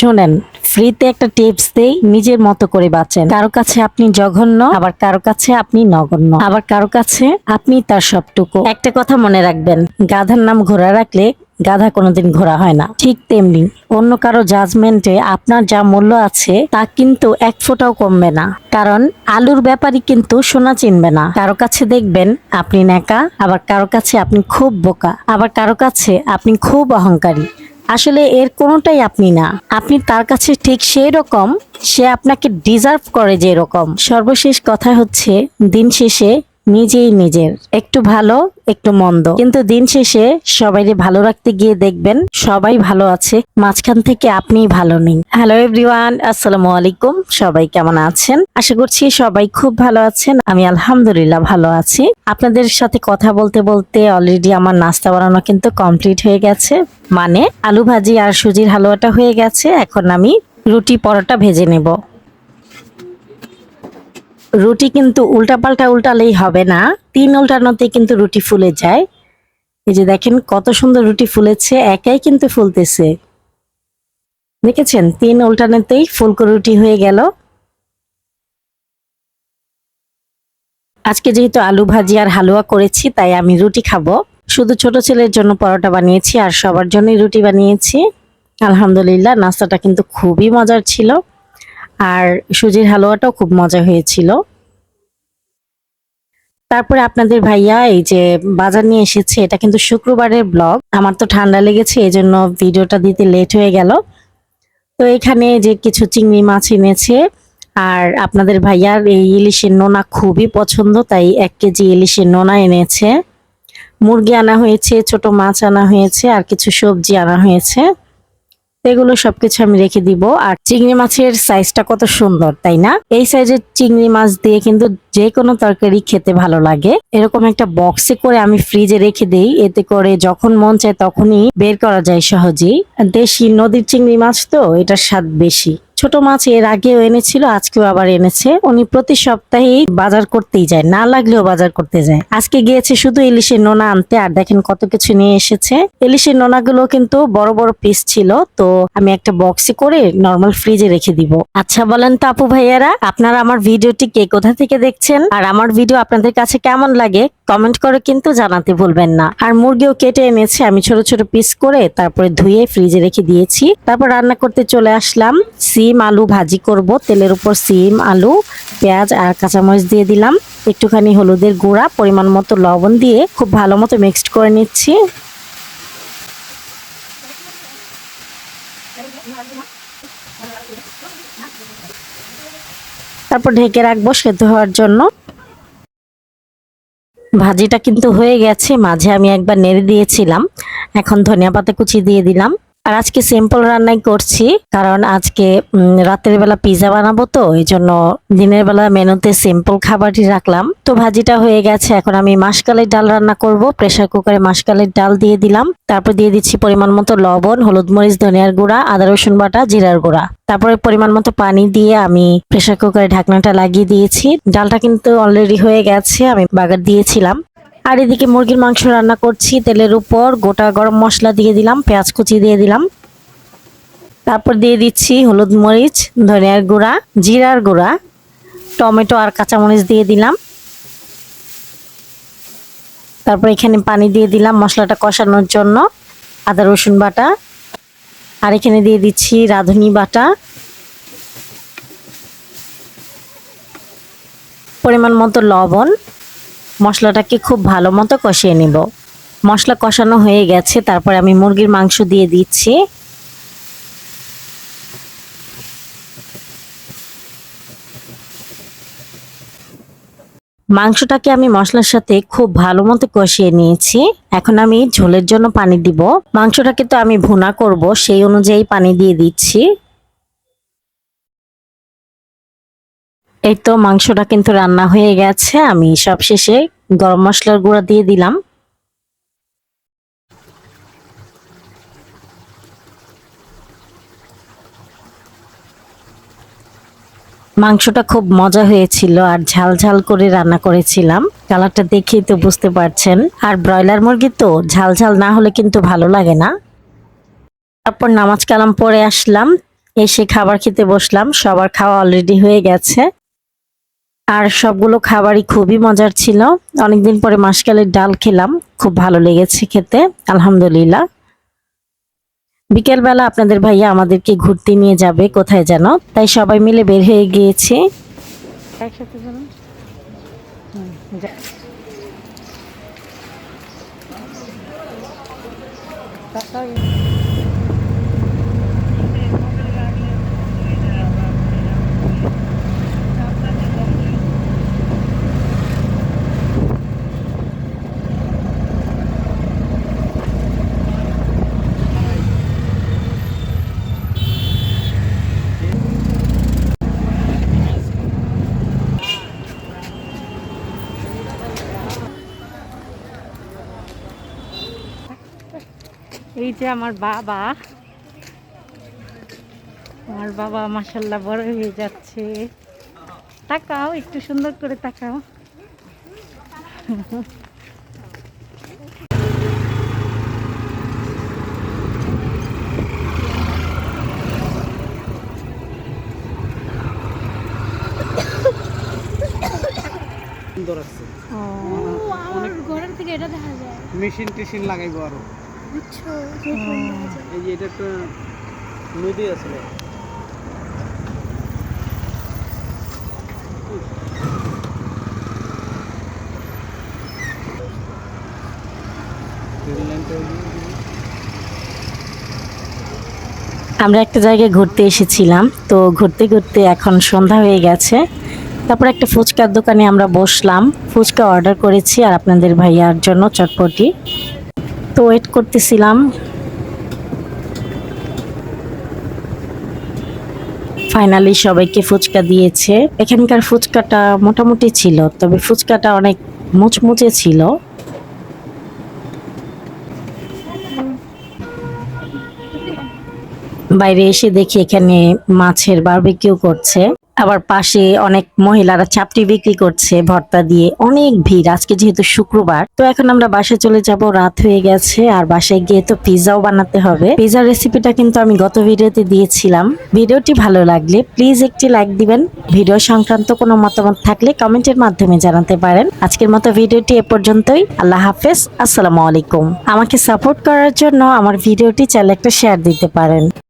শোনেন, ফ্রিতে একটা টিপস দেই, নিজের মতো করে বাঁচেন। কারো কাছে আপনি জঘন্য, আবার কারো কাছে আপনি নগণ্য, আবার কারো কাছে আপনি তার সবটুকু। একটা কথা মনে রাখবেন, গাধার নাম ঘোড়া রাখলে গাধা কোনোদিন ঘোড়া হয় না। ঠিক তেমনি অন্য কারো জাজমেন্টে আপনার যা মূল্য আছে তা কিন্তু এক ফোঁটাও কমবে না। কারণ আলুর ব্যাপারই কিন্তু সোনা চিনবে না। কারো কাছে দেখবেন আপনি ন্যাকা, আবার কারো কাছে আপনি খুব বোকা, আবার কারো কাছে আপনি খুব অহংকারী। আসলে এর কোনোটাই আপনি না, আপনি তার কাছে ঠিক সেই রকম, সে আপনাকে ডিজার্ভ করে যে রকম। সর্বশেষ কথা হচ্ছে, দিন শেষে নিজেই নিজের, একটু ভালো একটু মন্দ, কিন্তু দিন শেষে সবাইকে ভালো রাখতে গিয়ে দেখবেন সবাই ভালো আছে, মাঝখান থেকে আপনিই ভালো নেই। হ্যালো এভরিওয়ান, আসসালামু আলাইকুম। সবাই কেমন আছেন? আশা করছি সবাই খুব ভালো আছেন। আমি আলহামদুলিল্লাহ ভালো আছি। আপনাদের সাথে কথা বলতে বলতে অলরেডি আমার নাস্তা বানানো কিন্তু কমপ্লিট হয়ে গেছে। মানে আলু ভাজি আর সুজির হালুয়াটা হয়ে গেছে। এখন আমি রুটি পরোটা ভেজে নেব। রুটি কিন্তু উল্টাপাল্টা উল্টালেই হবে না, 3 উল্টানোতে কিন্তু রুটি ফুলে যায়। এই যে দেখেন কত সুন্দর রুটি ফুলেছে, একাই কিন্তু ফুলতেছে। দেখেছেন, 3 উল্টানোতেই ফুলকো রুটি হয়ে গেল। আজকে যেহেতু আলু ভাজি আর হালুয়া করেছি, তাই আমি রুটি খাবো। শুধু ছোট ছেলের জন্য পরোটা বানিয়েছি আর সবার জন্যই রুটি বানিয়েছি। আলহামদুলিল্লাহ, নাস্তাটা কিন্তু খুবই মজার ছিল। আর সুজির হালুয়াটাও খুব মজা হয়েছিল। তারপরে আপনাদের ভাইয়া এই যে বাজার নিয়ে এসেছে, এটা কিন্তু শুক্রবারের ব্লগ। আমার তো ঠান্ডা লেগেছে, এই জন্য ভিডিওটা দিতে লেট হয়ে গেল। তো এখানে যে কিছু চিংড়ি মাছ এনেছে, আর আপনাদের ভাইয়ার এই ইলিশের নোনা খুবই পছন্দ, তাই 1 কেজি ইলিশের নোনা এনেছে। মুরগি আনা হয়েছে, ছোট মাছ আনা হয়েছে, আর কিছু সবজি আনা হয়েছে। এগুলো সবকিছু আমি রেখে দিব। আর চিংড়ি মাছের সাইজটা কত সুন্দর, তাই না? এই সাইজের চিংড়ি মাছ দিয়ে কিন্তু যে কোনো তরকারি খেতে ভালো লাগে। এরকম একটা বক্সে করে আমি ফ্রিজে রেখে দেই, এতে করে যখন মন চায় তখনই বের করা যায় সহজেই। দেশি নদীর চিংড়ি মাছ তো, এটার স্বাদ বেশি। ছোট মাছ এর আগেও এনেছিল, আজকেও আবার এনেছে। উনি প্রতি সপ্তাহেই বাজার করতেই যায়, না লাগলেও বাজার করতে যায়। আজকে গিয়েছে শুধু ইলিশের নোনা আনতে, আর দেখেন কত কিছু নিয়ে এসেছে। ইলিশের নোনাগুলো কিন্তু বড় বড় পিস ছিল, তো আমি একটা বক্সে করে নরমাল ফ্রিজে রেখে দিব। আচ্ছা বলেন তো আপু ভাইয়ারা, আপনারা আমার ভিডিওটি কে কোথা থেকে দেখছেন, আর আমার ভিডিও আপনাদের কাছে কেমন লাগে কমেন্ট করে কিন্তু জানাতে ভুলবেন না। আর মুরগিও কেটে এনেছে, আমি ছোট ছোট পিস করে তারপরে ধুয়ে ফ্রিজে রেখে দিয়েছি। তারপর রান্না করতে চলে আসলাম। সিম আলু ভাজি করব। তেলের উপর সিম আলু পেঁয়াজ আর কাঁচামরিচ দিয়ে দিলাম, একটুখানি হলুদের গুঁড়া, পরিমাণ মতো লবণ দিয়ে খুব ভালো মতো মিক্সড করে নিচ্ছি। তারপর ঢেকে রাখবো সেদ্ধ হওয়ার জন্য। ভাজিটা কিন্তু হয়ে গেছে, মাঝে আমি একবার নেড়ে দিয়েছিলাম। এখন ধনিয়া পাতা কুচি দিয়ে দিলাম। আর আজকে সিম্পল রান্নাই করছি, কারণ আজকে রাতের বেলা পিজা বানাবো, তো এই জন্য দিনের বেলা মেনুতে সিম্পল খাবারই রাখলাম। তো ভাজিটা হয়ে গেছে, এখন আমি মাসকালের ডাল রান্না করব। প্রেসার কুকারে মাসকালের ডাল দিয়ে দিলাম। তারপর দিয়ে দিচ্ছি পরিমাণ মতো লবণ, হলুদ মরিচ ধনিয়ার গুঁড়া, আদা রসুন বাটা, জিরার গুঁড়া। তারপরে পরিমাণ মতো পানি দিয়ে আমি প্রেসার কুকারে ঢাকনাটা লাগিয়ে দিয়েছি। ডালটা কিন্তু অলরেডি হয়ে গেছে, আমি বাগার দিয়েছিলাম। আর এদিকে মুরগির মাংস রান্না করছি। তেলের উপর গোটা গরম মশলা দিয়ে দিলাম, পেঁয়াজ কুচি দিয়ে দিলাম। তারপর দিয়ে দিচ্ছি হলুদ মরিচ ধনিয়ার গুঁড়া, জিরার গুঁড়া, টমেটো আর কাঁচামরিচ দিয়ে দিলাম। তারপর এখানে পানি দিয়ে দিলাম মশলাটা কষানোর জন্য, আদা রসুন বাটা। আর এখানে দিয়ে দিচ্ছি রাঁধুনি বাটা, পরিমাণ মতো লবণ। মশলাটাকে খুব ভালো মতো কষিয়ে নিব। মশলা কষানো হয়ে গেছে, তারপর আমি মুরগির মাংস দিয়ে দিচ্ছি। মাংসটাকে আমি মশলার সাথে খুব ভালো মতো কষিয়ে নিয়েছি। এখন আমি ঝোলের জন্য পানি দিব। মাংসটাকে তো আমি ভুনা করব, সেই অনুযায়ী পানি দিয়ে দিচ্ছি। এই তো মাংসটা কিন্তু রান্না হয়ে গেছে। আমি সবশেষে গরম মশলার গুঁড়া দিয়ে দিলাম। মাংসটা খুব মজা হয়েছিল, আর ঝাল ঝাল করে রান্না করেছিলাম। কালারটা দেখেই তো বুঝতে পারছেন। আর ব্রয়লার মুরগি তো ঝাল ঝাল না হলে কিন্তু ভালো লাগে না। তারপর নামাজ কালাম পড়ে আসলাম। এসে খাবার খেতে বসলাম, সবার খাওয়া অলরেডি হয়ে গেছে। আর সবগুলো খাবারই খুবই মজার ছিল। অনেকদিন পরে মাসকালের ডাল খেলাম, খুব ভালো লেগেছে খেতে, আলহামদুলিল্লাহ। বিকেলবেলা আপনাদের ভাইয়া আমাদেরকে ঘুরতে নিয়ে যাবে কোথায় যেন, তাই সবাই মিলে বের হয়ে গিয়েছি। একসাথে যাবেন? এই যে আমার বাবা মাশাআল্লাহ বড় হয়ে যাচ্ছে। তাকাও, একটু সুন্দর করে তাকাও। সুন্দর আছে। অনেক ঘরের থেকে এটা দেখা যায়। মেশিন টেশিন লাগাইবো আরো। বুঝছো? এই যে এটা একটা নদী আছে। আমরা একটা জায়গায় ঘুরতে এসেছিলাম, তো ঘুরতে ঘুরতে এখন সন্ধ্যা হয়ে গেছে। তারপর একটা ফুচকার দোকানে আমরা বসলাম, ফুচকা অর্ডার করেছি আর আপনাদের ভাইয়ার জন্য চটপটি। তো ওয়েট করতেছিলাম। ফাইনালি সবাইকে ফুচকা দিয়েছে। এখানকার ফুচকাটা মোটামুটি ছিল, তবে ফুচকাটা অনেক মুচমুচে ছিল। বাইরে এসে দেখি এখানে মাছের বারবিকিউ করছে, আবার পাশে অনেক মহিলারা চাপটি বিক্রি করছে ভর্তা দিয়ে। অনেক ভিড় আজকে যেহেতু শুক্রবার। তো এখন আমরা বাসায় চলে যাব, রাত হয়ে গেছে। আর বাসায় গিয়ে তো পিজাও বানাতে হবে। পিজার রেসিপিটা কিন্তু আমি গত ভিডিওতে দিয়েছিলাম। ভিডিওটি ভালো লাগলে প্লিজ একটি লাইক দিবেন। ভিডিও সংক্রান্ত কোনো মতামত থাকলে কমেন্টের মাধ্যমে জানাতে পারেন। আজকের মতো ভিডিওটি এ পর্যন্তই। আল্লাহ হাফেজ, আসসালামু আলাইকুম। আমাকে সাপোর্ট করার জন্য আমার ভিডিওটি চাইলে একটা শেয়ার দিতে পারেন।